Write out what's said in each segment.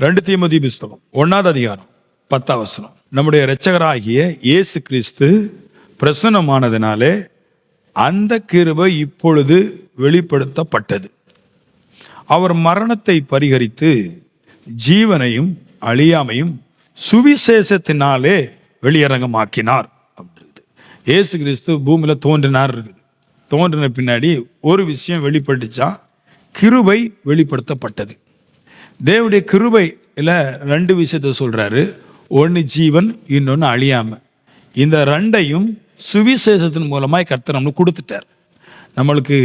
2 தீமோத்தேயு புஸ்தகம் 1வது அதிகாரம் 10வது வசனம். நம்முடைய இரட்சகராகிய இயேசு கிறிஸ்து பிரசன்னமானதினாலே அந்த கிருபை இப்பொழுது வெளிப்படுத்தப்பட்டது. அவர் மரணத்தை பரிகரித்து ஜீவனையும் அழியாமையும் சுவிசேஷத்தினாலே வெளியரங்கமாக்கினார். இயேசு கிறிஸ்து பூமியில தோன்றினார் இருக்குது. தோன்றின பின்னாடி ஒரு விஷயம் வெளிப்பட்டுச்சா, கிருபை வெளிப்படுத்தப்பட்டது. தேவனுடைய கிருபையில 2 விஷயத்த சொல்றாரு. ஒன்று ஜீவன், இன்னொன்று அழியாம. இந்த 2ஐயும் சுவிசேஷத்தின் மூலமாய் கர்த்தர் நம்மளுக்கு கொடுத்துட்டார். நம்மளுக்கு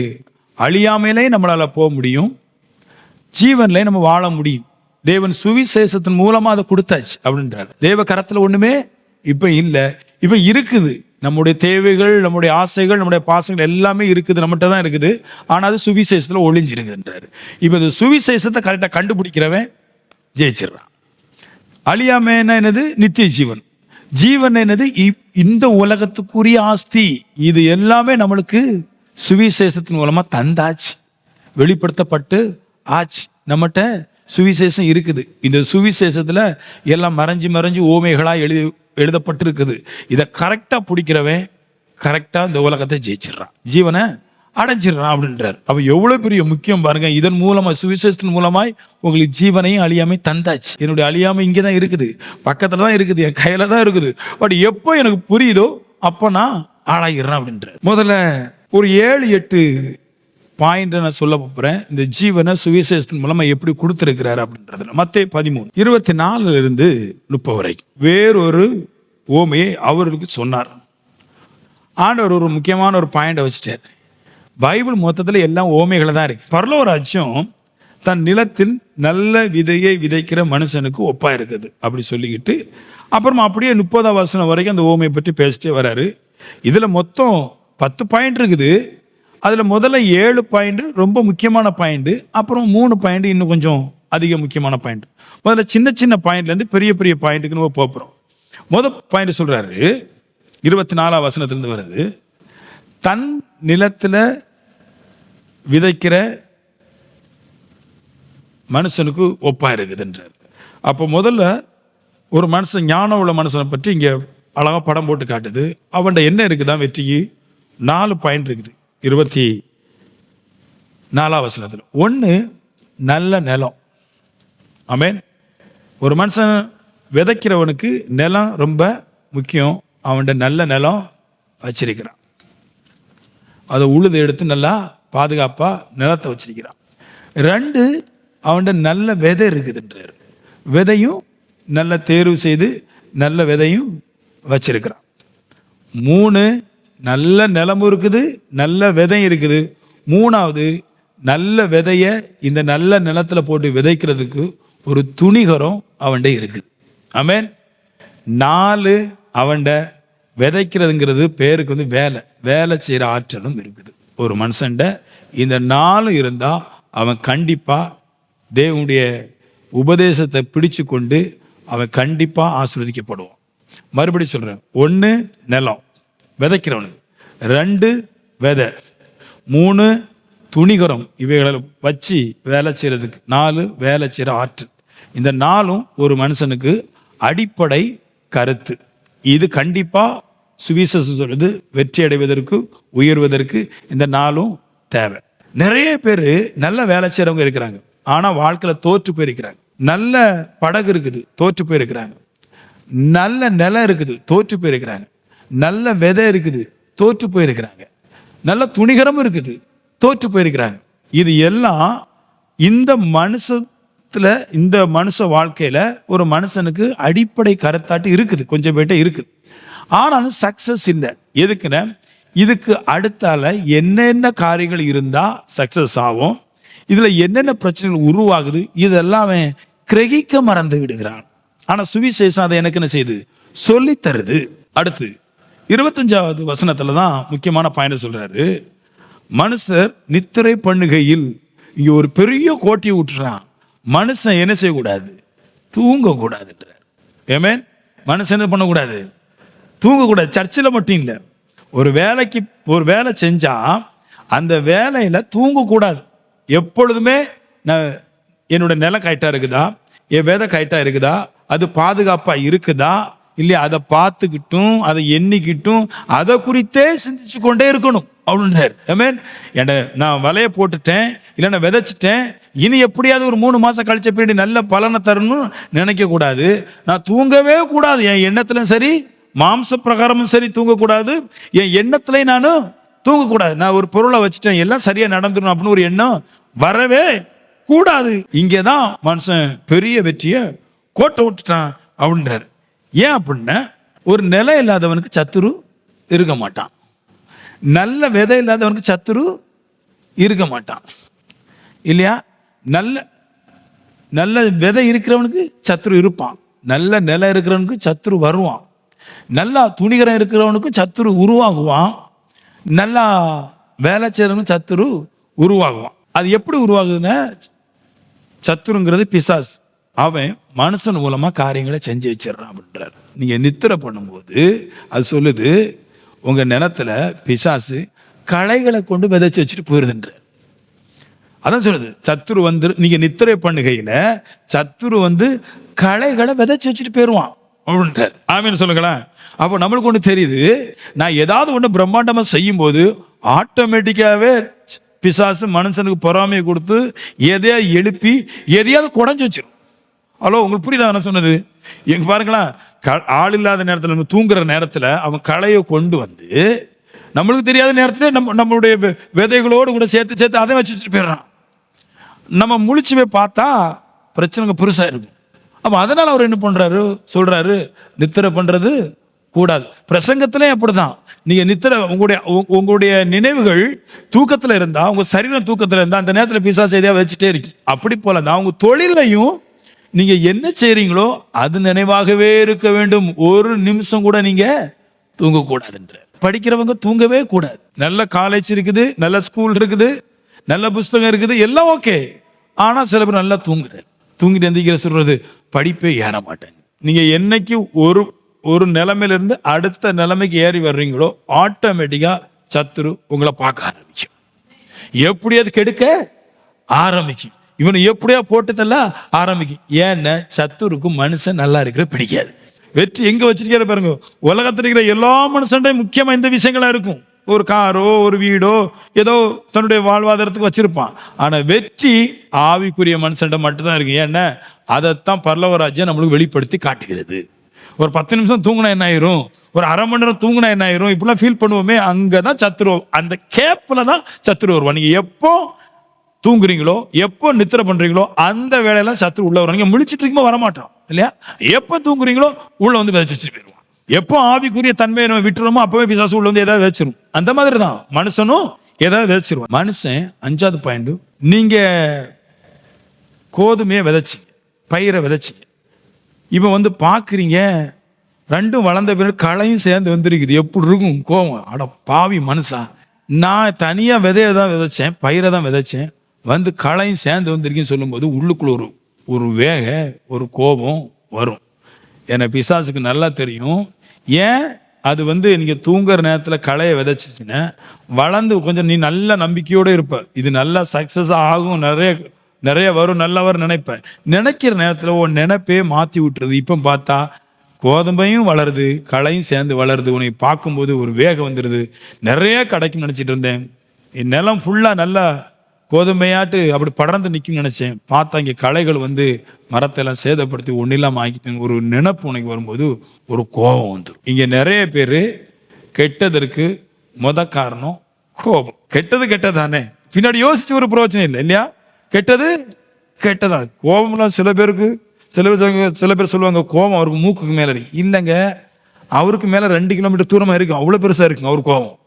அழியாமையிலே நம்மளால போக முடியும், ஜீவன்ல நம்ம வாழ முடியும். தேவன் சுவிசேஷத்தின் மூலமா அதை கொடுத்தாச்சு அப்படின்றார். தேவ கரத்துல ஒண்ணுமே இப்ப இல்லை, இப்ப இருக்குது. நம்முடைய தேவைகள், நம்முடைய ஆசைகள், நம்முடைய பாசங்கள் எல்லாமே இருக்குது, நம்மகிட்ட தான் இருக்குது. ஆனால் அது சுவிசேஷத்தில் ஒளிஞ்சிருக்குன்றாரு. இப்போ இந்த சுவிசேஷத்தை கரெக்டாக கண்டுபிடிக்கிறவன் ஜெயிச்சிடறான். அழியாமைன்னா என்னது? நித்திய ஜீவன். ஜீவன் என்னது? இந்த உலகத்துக்குரிய ஆஸ்தி. இது எல்லாமே நம்மளுக்கு சுவிசேஷத்தின் மூலமா தந்தாச்சு, வெளிப்படுத்தப்பட்டு ஆச்சு. நம்மகிட்ட சுவிசேஷம் இருக்குது. இந்த சுவிசேஷத்துல எல்லாம் மறைஞ்சு ஓமைகளா எழுதப்பட்டிருக்குது. இதை கரெக்டா பிடிக்கிறவன் கரெக்டா இந்த உலகத்தை ஜெயிச்சிடறான், ஜீவனை அடைஞ்சிடறான் அப்படின்றார். அப்ப எவ்வளவு பெரிய முக்கியம் பாருங்க. இதன் மூலமா, சுவிசேஷத்தின் மூலமாய் உங்களுக்கு ஜீவனையும் அழியாமை தந்தாச்சு. என்னுடைய அழியாமை இங்கதான் இருக்குது, பக்கத்துல தான் இருக்குது, என் கையில தான் இருக்குது. பட் எப்போ எனக்கு புரியுதோ அப்ப நான் ஆளாயிடுறேன் அப்படின்றார். முதல்ல ஒரு 7-8 பாயிண்ட் நான் சொல்ல போறேன். இந்த ஜீவனை சுவிசேஷத்தின் மூலமா எப்படி கொடுத்திருக்கிறாரு அப்படின்றது. மத்தேயு 13:24-30 வரைக்கும் வேறொரு ஓமையை அவர்களுக்கு சொன்னார். ஆண்டவர் ஒரு முக்கியமான ஒரு பாயிண்டை வச்சுட்டார். பைபிள் மொத்தத்தில் எல்லாம் ஓமைகளை தான் இருக்கு. பரலோக ராஜ்யம் தன் நிலத்தில் நல்ல விதையை விதைக்கிற மனுஷனுக்கு ஒப்பா இருக்குது அப்படி சொல்லிக்கிட்டு அப்புறமா அப்படியே 30வது வசனம் வரைக்கும் அந்த ஓமையை பற்றி பேசிட்டே வர்றாரு. இதுல மொத்தம் 10 பாயிண்ட் இருக்குது. அதுல முதல்ல 7 பாயிண்ட் ரொம்ப முக்கியமான பாயிண்ட், அப்புறம் 3 பாயிண்ட் இன்னும் கொஞ்சம் அதிக முக்கியமான பாயிண்ட். முதல்ல சின்ன பாயிண்ட்ல இருந்து பெரிய பாயிண்ட்டுக்கு நம்ம போகிறோம். முதல் பாயிண்ட் சொல்றாரு, 24வது வசனத்திலிருந்து வருது. தன் நிலத்துல விதைக்கிற மனுஷனுக்கு ஒப்பா இருக்குதுன்றார். அப்போ முதல்ல ஒரு மனுஷன், ஞானம் உள்ள மனுஷனை பற்றி இங்க அழகா படம் போட்டு காட்டுது. அவன்கிட்ட என்ன இருக்குதான்? வெற்றிக்கு 4 பாயிண்ட் இருக்குது 24வது வசனத்தில். 1 நல்ல நிலம். ஆமென். ஒரு மனுஷன் விதைக்கிறவனுக்கு நிலம் ரொம்ப முக்கியம். அவன்கிட்ட நல்ல நிலம் வச்சிருக்கிறான், அதை உழுது எடுத்து நல்லா பாதுகாப்பா நிலத்தை வச்சிருக்கிறான். 2 அவன்கிட்ட நல்ல விதை இருக்குதுன்றார். விதையும் நல்ல தேர்வு செய்து நல்ல விதையும் வச்சிருக்கிறான். 3 நல்ல நிலமும் இருக்குது, நல்ல விதையும் இருக்குது. 3வது நல்ல விதைய இந்த நல்ல நிலத்துல போட்டு விதைக்கிறதுக்கு ஒரு துணிகரம் அவன்கிட்ட இருக்குது. ஆமென். 4 அவன்கிட்ட விதைக்கிறதுங்கிறது பேருக்கு வேலை செய்யற ஆற்றலும் இருக்குது. ஒரு மனுஷன்ட இந்த 4 இருந்தா அவன் கண்டிப்பா தேவனுடைய உபதேசத்தை பிடிச்சு கொண்டு அவன் கண்டிப்பா ஆசீர்வதிக்கப்படுவான். மறுபடியும் சொல்றேன், 1 நிலம் விதைக்கிறவனுக்கு, 2 விதை, 3 துணிகரம், இவைகளை வச்சு வேலை செய்யறதுக்கு, 4 வேலை செய்யற ஆற்றல். இந்த 4ம் ஒரு மனுஷனுக்கு அடிப்படை கருத்து. இது கண்டிப்பா சுவிசேஷம் சொல்றது வெற்றி அடைவதற்கு, உயர்வதற்கு இந்த 4ம் தேவை. நிறைய பேர் நல்ல வேலை செய்யறவங்க இருக்கிறாங்க, ஆனா வாழ்க்கையில தோற்று போயிருக்கிறாங்க. நல்ல படகு இருக்குது, தோற்று போயிருக்கிறாங்க. நல்ல நிலம் இருக்குது, தோற்று போயிருக்கிறாங்க. நல்ல விதை இருக்குது, தோற்று போயிருக்கிறாங்க. நல்ல துணிகரமும் இருக்குது, தோற்று போயிருக்கிறாங்க. இது எல்லாம் இந்த மனுஷ வாழ்க்கையில ஒரு மனுஷனுக்கு அடிப்படை கருத்தாட்டு இருக்குது, கொஞ்சம் பேட்ட இருக்குது. ஆனாலும் சக்சஸ் இல்லை. எதுக்குன்னா இதுக்கு அடுத்தால என்னென்ன காரியங்கள் இருந்தா சக்சஸ் ஆகும், இதுல என்னென்ன பிரச்சனைகள் உருவாகுது, இதெல்லாம் அவன் கிரகிக்க மறந்து விடுகிறான். ஆனா சுவிசேஷம் அதை எனக்கு என்ன செய்யுது? சொல்லி தருது. அடுத்து 25வது வசனத்துல தான் முக்கியமான பாயிண்ட் சொல்றாரு. மனுஷர் நித்திரை பண்ணுகையில், இங்க ஒரு பெரிய கோட்டியை விட்டுறான். மனுஷன் என்ன செய்யக்கூடாது? தூங்க கூடாதுன்றார். ஆமென். மனுஷன் என்ன பண்ணக்கூடாது? தூங்கக்கூடாது. சர்ச்சில் மட்டும் இல்லை, ஒரு வேலை செஞ்சா அந்த வேலையில தூங்கக்கூடாது. எப்பொழுதுமே என்னோட நிலம் கரெக்டா இருக்குதா, என் விதை கரெக்டாக இருக்குதா, அது பாதுகாப்பாக இருக்குதா இல்லையா, அதை பார்த்துக்கிட்டும் அதை எண்ணிக்கிட்டும் அதை குறித்தே சிந்திச்சு கொண்டே இருக்கணும் அப்படின்றார். ஆமென். நான் வலைய போட்டுட்டேன், இல்லை நான் விதைச்சிட்டேன், இனி எப்படியாவது ஒரு 3 மாசம் கழிச்ச பின்னாடி நல்ல பலனை தரணும்னு நினைக்க கூடாது. நான் தூங்கவே கூடாது, என் எண்ணத்திலும் சரி மாம்ச பிரகாரமும் சரி தூங்கக்கூடாது, என் எண்ணத்திலையும் நானும் தூங்கக்கூடாது. நான் ஒரு பொருளை வச்சுட்டேன், எல்லாம் சரியா நடந்துடணும் அப்படின்னு ஒரு எண்ணம் வரவே கூடாது. இங்கேதான் மனுஷன் பெரிய வெற்றியை கோட்டை விட்டுட்டான் அப்படின்றார். ஏன் அப்படின்னா, ஒரு நிலை இல்லாதவனுக்கு சத்துரு இருக்க மாட்டான், நல்ல விதை இல்லாதவனுக்கு சத்துரு இருக்க மாட்டான் இல்லையா. நல்ல நல்ல விதை இருக்கிறவனுக்கு சத்துரு இருப்பான், நல்ல நிலை இருக்கிறவனுக்கு சத்துரு வருவான், நல்லா துணிகரம் இருக்கிறவனுக்கும் சத்துரு உருவாகுவான், நல்லா வேலை செய்யறவனுக்கு சத்துரு உருவாகுவான். அது எப்படி உருவாகுதுன்னா, சத்துருங்கிறது பிசாசு, அவன் மனுஷன் மூலமா காரியங்களை செஞ்சு வச்சிடறான் அப்படின்றார். நீங்க நித்திரை பண்ணும்போது அது சொல்லுது, உங்க நிலத்துல பிசாசு களைகளை கொண்டு விதைச்சு வச்சுட்டு போயிருதுன்ற. அதான் சொல்லுது, சத்துரு வந்து நீங்க நித்திரை பண்ணுகையில சத்துரு வந்து களைகளை விதைச்சு வச்சுட்டு போயிருவான் அப்படின்றார். ஆமீன் சொல்லுங்களேன். அப்போ நம்மளுக்கு ஒன்று தெரியுது, நான் ஏதாவது ஒன்று பிரம்மாண்டமா செய்யும் போது ஆட்டோமேட்டிக்காவே பிசாசு மனுஷனுக்கு பொறாமையை கொடுத்து எதையா எழுப்பி எதையாவது குறைஞ்சி வச்சிடும். ஹலோ, உங்களுக்கு புரியுதா என்ன சொன்னது? எங்க பாருங்களா, ஆள் இல்லாத நேரத்தில், நம்ம தூங்குற நேரத்தில் அவன் களையை கொண்டு வந்து நம்மளுக்கு தெரியாத நேரத்தில் நம்மளுடைய விதைகளோடு கூட சேர்த்து சேர்த்து அதை வச்சுட்டு போயிடுறான். நம்ம முழிச்சு போய் பார்த்தா பிரச்சனைங்க பெருசாக இருக்கு. அப்போ அதனால் அவர் என்ன பண்ணுறாரு, சொல்கிறாரு நித்திரை பண்ணுறது கூடாது. பிரசங்கத்திலே அப்படிதான், நீங்கள் நித்திரை உங்களுடைய நினைவுகள் தூக்கத்தில் இருந்தால், உங்கள் சரீரம் தூக்கத்தில் இருந்தால் அந்த நேரத்தில் பிசாசு எதையாக வச்சுட்டே இருக்கு. அப்படி போல தான் உங்கள் தொழிலையும் நீங்கள் என்ன செய்கிறீங்களோ அது நினைவாகவே இருக்க வேண்டும். ஒரு நிமிஷம் கூட நீங்கள் தூங்கக்கூடாதுன்ற. படிக்கிறவங்க தூங்கவே கூடாது. நல்ல காலேஜ் இருக்குது, நல்ல ஸ்கூல் இருக்குது, நல்ல புஸ்தகம் இருக்குது, எல்லாம் ஓகே. ஆனால் சில பேர் நல்லா தூங்கிட்டு எந்திரிக்கிற சொல்றது படிப்பே ஏற மாட்டாங்க. நீங்கள் என்னைக்கு ஒரு நிலைமையிலிருந்து அடுத்த நிலைமைக்கு ஏறி வர்றீங்களோ ஆட்டோமேட்டிக்கா சத்துரு உங்களை பார்க்க ஆரம்பிக்கும், எப்படியாவது கெடுக்க ஆரம்பிக்கும், இவனை எப்படியா போட்டதெல்லாம் ஆரம்பிக்கும். ஏன்னா சத்துருக்கு மனுஷன் நல்லா இருக்கிற பிடிக்காது. வெற்றி எங்க வச்சிருக்கிற பாருங்க, உலகத்தில் இருக்கிற எல்லா மனுஷன்டையும் முக்கியமா இந்த விஷயங்களா இருக்கும். ஒரு காரோ ஒரு வீடோ ஏதோ தன்னுடைய வாழ்வாதாரத்துக்கு வச்சிருப்பான். ஆனா வெற்றி ஆவிக்குரிய மனுஷன்ட மட்டும்தான் இருக்கு. ஏன்னா அதைத்தான் பரலோகராஜ்யம் நம்மளுக்கு வெளிப்படுத்தி காட்டுகிறது. ஒரு 10 நிமிஷம் தூங்கினா என்ன ஆயிரும், ஒரு அரை மணி நேரம் தூங்கினா என்ன ஆயிரும், இப்படிலாம் ஃபீல் பண்ணுவோமே, அங்கதான் சத்துரு, அந்த கேப்ல தான் சத்துரு வருவான். நீங்க எப்போ தூங்குறீங்களோ, எப்போ நித்திரை பண்றீங்களோ அந்த வேலையெல்லாம் சத்துரு உள்ள வரும். நீங்க முழிச்சிட்டு இருக்கும்போது வரமாட்டோம் இல்லையா. எப்போ தூங்குறீங்களோ உள்ள வந்து விதைச்சு வச்சுட்டு போயிடுவோம். எப்போ ஆவிக்குரிய தன்மையை நம்ம விட்டுறோமோ அப்பவே பிசாசு உள்ள வந்து ஏதாவது விதைச்சிரும். அந்த மாதிரி தான் மனுஷனும் ஏதாவது விதைச்சிருவான். மனுஷன் 5வது பாயிண்ட், நீங்க கோதுமையை விதைச்சிங்க, பயிரை விதைச்சிங்க, இப்போ வந்து பார்க்குறீங்க ரெண்டும் வளர்ந்த பிறகு களையும் சேர்ந்து வந்துருக்குது. எப்படி இருக்கும் கோவம், அட பாவி மனுஷா, நான் தனியாக விதையை தான் விதைச்சேன், பயிரை தான் விதைச்சேன், வந்து களையும் சேர்ந்து வந்திருக்குன்னு சொல்லும்போது உள்ளுக்குள்ள ஒரு வேக ஒரு கோபம் வரும். ஏன்னா பிசாசுக்கு நல்லா தெரியும். ஏன் அது வந்து நீங்கள் தூங்குற நேரத்தில் களையை விதைச்சிச்சின்னா வளர்ந்து கொஞ்சம் நீ நல்ல நம்பிக்கையோடு இருப்ப, இது நல்லா சக்ஸஸ் ஆகும், நிறைய வரும், நல்லா வரும் நினைப்பேன். நினைக்கிற நேரத்தில் ஒரு நினைப்பே மாற்றி விட்டுருது. இப்போ பார்த்தா கோதுமையும் வளருது, களையும் சேர்ந்து வளருது. உன்னை பார்க்கும்போது ஒரு வேகம் வந்துடுது. நிறைய கிடைக்கும் நினச்சிட்டு இருந்தேன், என் நிலம் ஃபுல்லாக நல்லா கோதுமையாட்டு அப்படி படர்ந்து நிற்கும் நினச்சேன். பார்த்தா இங்கே களைகள் வந்து மரத்தெல்லாம் சேதப்படுத்தி ஒன்றில்லாமல் ஆக்கிட்டேன். ஒரு நினைப்பு உனக்கு வரும்போது ஒரு கோபம் வந்துடும். இங்கே நிறைய பேர் கெட்டதற்கு காரணம் கோபம். கெட்டது கெட்டதானே, பின்னாடி யோசிச்சு ஒரு பிரயோஜனம் இல்லை இல்லையா. கெட்டது கெட்டதா, கோபம்லாம் சில பேர் சொல்லுவாங்க கோபம் அவருக்கு மூக்குக்கு மேலே இருக்கு. இல்லைங்க, அவருக்கு மேலே 2 கிலோமீட்டர் தூரமாக இருக்கும், அவ்வளோ பெருசாக இருக்கும் அவர் கோபம்.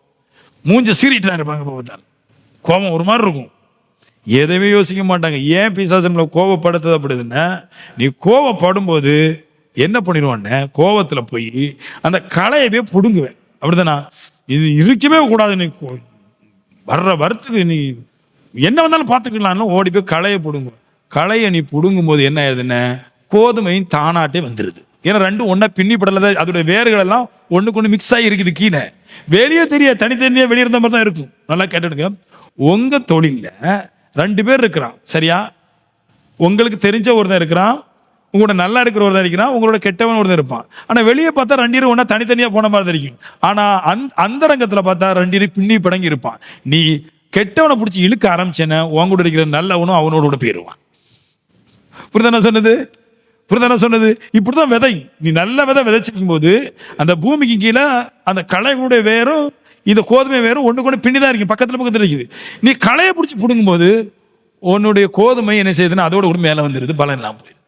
மூஞ்ச சீறிட்டு தான் இருப்பாங்க கோபத்தால். கோபம் ஒரு மாதிரி இருக்கும், எதையுமே யோசிக்க மாட்டாங்க. ஏன் பிசாசு நம்மளை கோபப்படுத்துது அப்படிதுன்னா, நீ கோபப்படும் போது என்ன பண்ணிடுவான்னு கோபத்தில் போய் அந்த களையவே பிடுங்குவேன். அப்படிதானா, இது இருக்கவே கூடாது, நீ வர்ற வரத்துக்கு நீ என்ன வந்தாலும் பார்த்துக்கலாம்னு ஓடி போய் களையை பிடுங்குவேன். களையை நீ பிடுங்கும் போது என்ன ஆயிடுதுன்னு கோதுமையும் தானாட்டே வந்துடுது. ஏன்னா ரெண்டும் ஒன்றா பின்னி படலை, அதோடைய வேர்கள் எல்லாம் ஒன்றுக்கு ஒன்று மிக்ஸ் ஆகி இருக்குது. கீழே வெளியே தெரியாது, தனித்தனியாக வெளியே இருந்த மாதிரி தான் இருக்கும். நல்லா கேட்டுடுங்க, உங்கள் தொழிலில் 2 பேர் இருக்கிறான் சரியா, உங்களுக்கு தெரிஞ்ச ஒருத்தன் இருக்கிறான், உங்களோட நல்லா இருக்கிற ஒருத்தர் இருக்கிறான், உங்களோட கெட்டவன் ஒருத்தர் இருப்பான். ஆனா வெளியே பார்த்தா ரெண்டு ஒன்னா தனித்தனியா போன மாதிரி தெரியும். ஆனா அந்த ரங்கத்துல பார்த்தா ரெண்டு பின்னி படங்கி இருப்பான். நீ கெட்டவனை பிடிச்சி இழுக்க ஆரம்பிச்சேன்னா உன் கூட இருக்கிற நல்லவனும் அவனோட போயிடுவான். புரிதான சொன்னது? புரிதான சொன்னது? இப்படிதான் விதை. நீ நல்ல விதை விதைச்சிக்கும் போது அந்த பூமிக்கு கீழே அந்த களைகளுடைய வேரும் இந்த கோதுமை வேரும் ஒன்று கொண்டு பின்னிதான் இருக்கு, பக்கத்துல இருக்குது. நீ களையை பிடிச்சி பிடுங்கும் போது உன்னுடைய கோதுமை என்ன செய்யுதுன்னா அதோட கூட மேலே வந்துடுது, பலன் இல்லாமல் போயிடுது.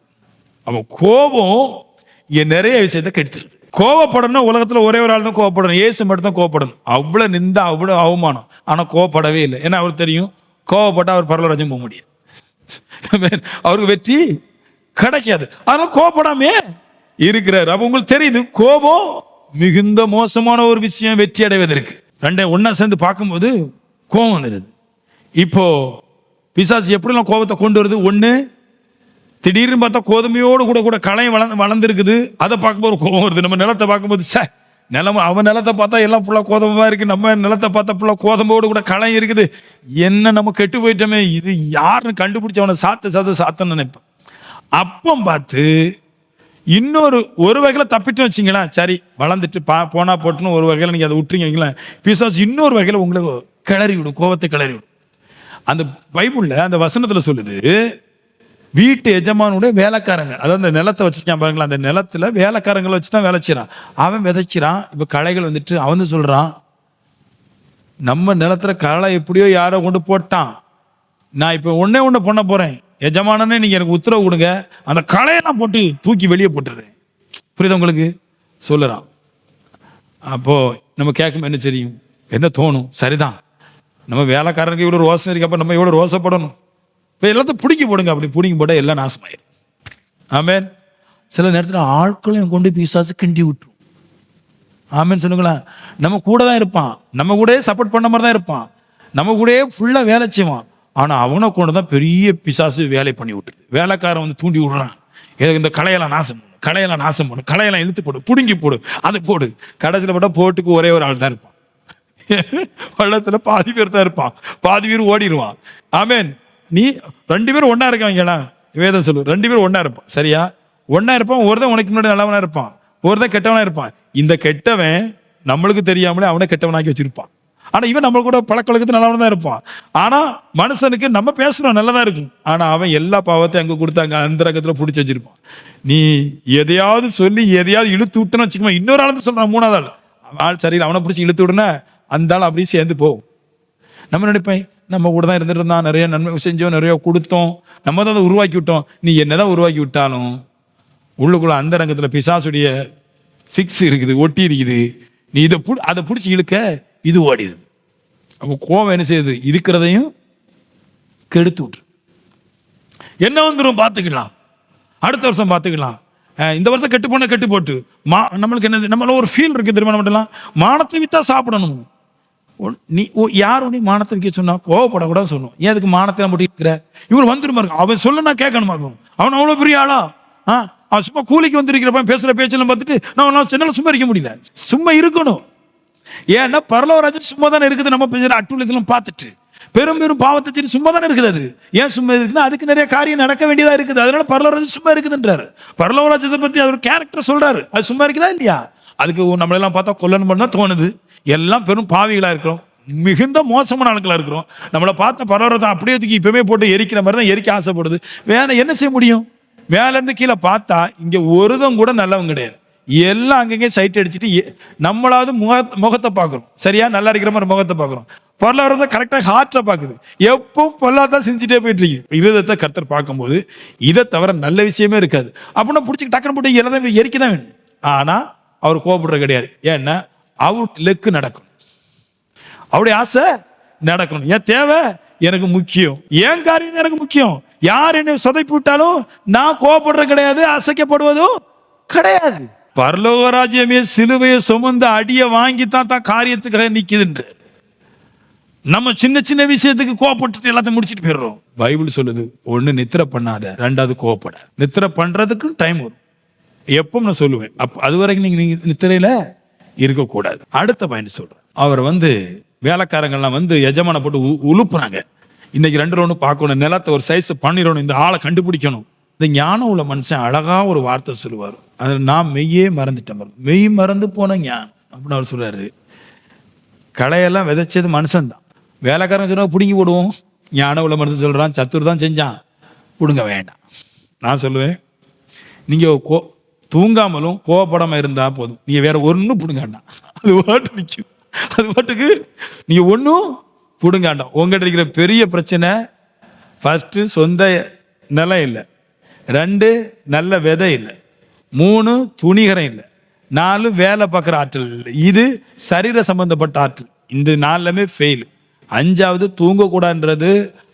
அவன் கோபம் நிறைய விஷயத்தை கெடுத்துருது. கோவப்படணும், உலகத்துல ஒரே ஒரு ஆள் தான் கோவப்படணும், இயேசு மட்டும் தான் கோவப்படணும். அவ்வளவு நிந்தா, அவ்வளவு அவமானம். ஆனா கோவப்படவே இல்லை. ஏன்னா அவருக்கு தெரியும் கோவப்பட்டா அவர் பரலோகராஜ்யம் போக முடியாது, அவருக்கு வெற்றி கிடைக்காது. அதனால கோவப்படாமே இருக்கிறார். அப்ப உங்களுக்கு தெரியுது கோபம் மிகுந்த மோசமான ஒரு விஷயம் வெற்றி அடைவதற்கு. ரெண்டே ஒன்னா சேர்ந்து பார்க்கும்போது கோபம் வந்துடுது. இப்போ பிசாசு எப்படிலாம் கோபத்தை கொண்டு வருது? ஒண்ணு, திடீர்னு பார்த்தா கோதுமையோடு கூட கூட களையும் வளர்ந்துருக்குது, அதை பார்க்கும்போது கோபம் வருது. நம்ம நிலத்தை பார்க்கும்போது நிலம், அவன் நிலத்தை பார்த்தா எல்லாம் ஃபுல்லாக கோதுமையாக இருக்குது, நம்ம நிலத்தை பார்த்தா ஃபுல்லாக கோதுமையோடு கூட களையும் இருக்குது. என்ன நம்ம கெட்டு போயிட்டோமே, இது யாருன்னு கண்டுபிடிச்சி அவனை சாத்தன்னு நினைப்பேன். அப்போ பார்த்து இன்னொரு ஒரு வகையில் தப்பிட்டு வச்சிங்களா, சரி வளர்ந்துட்டு போனா போட்டுன்னு ஒரு வகையில் நீங்கள் அதை விட்டுறீங்க வைங்களேன், பிசாசு இன்னொரு வகையில் உங்களுக்கு கிளறி விடும், கோபத்தை கிளறி விடும். அந்த பைபிளில் அந்த வசனத்தில் சொல்லுது, வீட்டு எஜமானுடைய வேலைக்காரங்க, அதாவது அந்த நிலத்தை வச்சுருக்கான் பாருங்களா, அந்த நிலத்துல வேலைக்காரங்களை வச்சு தான் வேலை செய்யறான். அவன் விதைக்கிறான். இப்போ களைகள் வந்துட்டு அவன் சொல்றான், நம்ம நிலத்துல களை எப்படியோ யாரோ கொண்டு போட்டான், நான் இப்போ ஒன்னே பண்ண போறேன், எஜமானனே நீங்க எனக்கு உத்தரவு கொடுங்க, அந்த களையெல்லாம் போட்டு தூக்கி வெளியே போட்டுறேன். புரியுது உங்களுக்கு? சொல்லுறான். அப்போ நம்ம கேட்கும் என்ன தெரியும், என்ன தோணும்? சரிதான், நம்ம வேலைக்காரனுக்கு இவ்வளவு ரோசம் இருக்கு, அப்ப நம்ம எவ்வளவு ரோசப்படணும். இப்போ எல்லாத்தையும் பிடிக்கி போடுங்க. அப்படி பிடிக்கி போட்டால் எல்லாம் நாசமாயிடும். ஆமேன். சில நேரத்தில் ஆட்களையும் கொண்டு பிசாசு கிண்டி விட்டுரும். ஆமேன் சொல்லுங்களா? நம்ம கூட தான் இருப்பான், நம்ம கூட சப்போர்ட் பண்ண மாதிரி தான் இருப்பான், நம்ம கூட ஃபுல்லாக வேலை செய்வான். ஆனால் அவனை கொண்டு தான் பெரிய பிசாசு வேலை பண்ணி விட்டுருது. வேலைக்காரன் வந்து தூண்டி விடுறான், எனக்கு இந்த களையெல்லாம் நாசம் பண்ணு, களையெல்லாம் நாசம் பண்ணு, களையெல்லாம் இழுத்து போடு, பிடுங்கி போடு, அதை போடு. கடைசியில் போட்டால் போட்டுக்கு ஒரே ஒரு ஆள் தான் இருப்பான். வெள்ளத்துல பாதி பேர் தான் இருப்பான், பாதி பேர் ஓடிடுவான். ஆமேன். நீ ரெண்டு பேரும் ஒன்னா இருக்கவங்களா, வேதம் சொல்லு, ரெண்டு பேரும் ஒன்னா இருப்பான். சரியா? ஒன்னா இருப்பான். ஒருத்தன் உனக்கு முன்னாடி நல்லவனா இருப்பான், ஒருத்தன் கெட்டவனா இருப்பான். இந்த கெட்டவன் நம்மளுக்கு தெரியாமலே அவனை கெட்டவனாக்கி வச்சிருப்பான். ஆனா இவன் நம்ம கூட பழக்கவழக்கத்து நல்லவனா தான் இருப்பான். ஆனா மனுஷனுக்கு நம்ம பேசுறோம் நல்லதா இருக்கும், ஆனா அவன் எல்லா பாவத்தையும் அங்க கொடுத்தாங்க அந்த ரகத்துல பிடிச்சி வச்சிருப்பான். நீ எதையாவது சொல்லி எதையாவது இழுத்து விட்டுன்னு வச்சுக்கோ, இன்னொரு ஆள் சொல்றான், மூணாவது ஆள் சரியில்லை, அவனை பிடிச்சி இழுத்து விடுனா அந்த ஆள் அப்படியே சேர்ந்து போகும். நம்ம நினைப்பேன் நம்ம கூட தான் இருந்துட்டு இருந்தான், நிறைய நன்மை செஞ்சோம், நிறைய கொடுத்தோம், நம்ம தான் அதை உருவாக்கி விட்டோம். நீ என்னதான் உருவாக்கி விட்டாலும் உள்ளுக்குள்ள அந்த ரங்கத்துல பிசாசுடைய ஃபிக்ஸ் இருக்குது, ஒட்டி இருக்குது. நீ அதை பிடிச்சி இழுக்க இது ஓடிடுது. அப்போ கோவம் என்ன செய்யுது? இருக்கிறதையும் கெடுத்து விட்டுரு. என்ன வந்துடும் பார்த்துக்கலாம், அடுத்த வருஷம் பார்த்துக்கலாம், இந்த வருஷம் கெட்டு போன கெட்டு போட்டு நம்மளுக்கு என்ன, நம்மள ஒரு ஃபீல் இருக்கு தெரியுமா, நம்மட்டலாம் மானத்தை வித்தா சாப்பிடணும். நீ யார் உனி மானத்தை விற்க சொன்னா கோவப்படக்கூடாது சொல்லணும். ஏன் அதுக்கு மானத்தை நம்ம இருக்கிற இவன் வந்துருமா இருக்கும், அவன் சொல்ல நான் கேட்கணுமா இருக்கும். அவன் அவ்வளோ பெரிய ஆளா? அவன் சும்மா கூலிக்கு வந்திருக்கிறப்ப பேசுற பேச்செல்லாம் பார்த்துட்டு நான் என்னால் சும்மா இருக்க முடியல. சும்மா இருக்கணும். ஏன்னா பரலோகராஜ்யம் சும்மா தானே இருக்குது. நம்ம அட்டூழியத்தெல்லாம் பார்த்துட்டு பெரும் பெரும் பாவத்தை சும்மா தானே இருக்குது. அது ஏன் சும்மா இருக்குன்னா அதுக்கு நிறைய காரியம் நடக்க வேண்டியதா இருக்குது. அதனால பரலோகராஜ்யம் சும்மா இருக்குதுன்றாரு. பரலோகராஜ்யத்தை பத்தி அவர் கேரக்டர் சொல்றாரு. அது சும்மா இருக்குதா இல்லையா? அதுக்கு நம்மளெல்லாம் பார்த்தா கொல்லணும் பண்ணா தோணுது. எல்லாம் பெரும் பாவிகளா இருக்கிறோம், மிகுந்த மோசமான ஆட்களா இருக்கிறோம். நம்மளை பார்த்த பரவரத்தை அப்படியே தூக்கி இப்பவுமே போட்டு எரிக்கிற மாதிரி தான் எரிக்க ஆசைப்படுது. வேற என்ன செய்ய முடியும்? மேல இருந்து கீழே பார்த்தா இங்க ஒருதும் கூட நல்லவங்க கிடையாது. எல்லாம் அங்கங்கே சைட் அடிச்சுட்டு நம்மளாவது முகத்தை பார்க்குறோம். சரியா? நல்லா இருக்கிற மாதிரி முகத்தை பார்க்குறோம். பொருளாதாரத்தை கரெக்டாக ஹார்ட்டை பார்க்குது. எப்பவும் பொருளாதாரம் செஞ்சுட்டே போயிட்டு இருக்கு. இருதயத்தை கர்த்தர் பார்க்கும்போது இதை தவிர நல்ல விஷயமே இருக்காது. அப்படின்னா பிடிச்சி டக்குன்னு போட்டு எல்லாத்தையும் எரிக்க தான் வேணும். ஆனா அவர் கோபப்படுறது கிடையாது. ஏன்னா அவருடைய லெக்கு நடக்கணும், அவருடைய ஆசை நடக்கணும். என் தேவை எனக்கு முக்கியம், என் காரியம் எனக்கு முக்கியம். யார் என்னை சொதைப்பு விட்டாலும் நான் கோபப்படுறது கிடையாது, அசைக்கப்படுவதும் கிடையாது. பரலோக ராஜ்யமே சிலுவையை சுமந்து அடிய வாங்கித்தான் தான் காரியத்துக்காக நிக்குதுன்ற. நம்ம சின்ன சின்ன விஷயத்துக்கு கோபப்பட்டு எல்லாத்தையும் முடிச்சுட்டு போயிடுறோம். பைபிள் சொல்லுது, ஒண்ணு நித்திரை பண்ணாத, ரெண்டாவது கோபப்பட. நித்திரை பண்றதுக்கு டைம் வரும். எப்போ நான் சொல்லுவேன், அது வரைக்கும் நீங்க நித்திரையில இருக்கக்கூடாது. அடுத்த பாயிண்ட் சொல்றேன். அவர் வேலைக்காரங்கள்லாம் எஜமான போட்டு உழுப்புறாங்க. இன்னைக்கு 2 ரவுண்டு பார்க்கணும், நிலத்தை ஒரு சைஸ் பண்ணிடணும், இந்த ஆளை கண்டுபிடிக்கணும். இந்த ஞானம் உள்ள மனுஷன் அழகா ஒரு வார்த்தை சொல்லுவார். அதில் நான் மெய்யே மறந்துட்டேன், மெய் மறந்து போன ஞானம் அப்படின்னு அவர் சொல்றாரு. களையெல்லாம் விதைச்சது மனுஷன் தான். வேலைக்காரன் சொன்னா பிடுங்கி போடுவோம். ஞானம் உள்ள மனுஷன் சொல்றான், சத்துரு தான் செஞ்சான், பிடுங்க வேண்டாம். நான் சொல்லுவேன், நீங்க தூங்காமலும் கோவப்படாம இருந்தா போதும், நீங்க வேற ஒன்றும் பிடுங்காண்டாம், அது பாட்டு நிற்கும். அது பாட்டுக்கு நீங்க ஒன்றும் பிடுங்காண்டாம். உங்ககிட்ட இருக்கிற பெரிய பிரச்சனை ஃபர்ஸ்ட் சொந்த நிலம் இல்லை, 2 நல்ல விதை இல்லை, 3 துணிகரம் இல்லை, 4 வேலை பார்க்குற ஆற்றல் இல்லை, இது சரீர சம்பந்தப்பட்ட ஆற்றல், இந்த 4மே ஃபெயில். 5வது தூங்கக்கூடாதுன்றது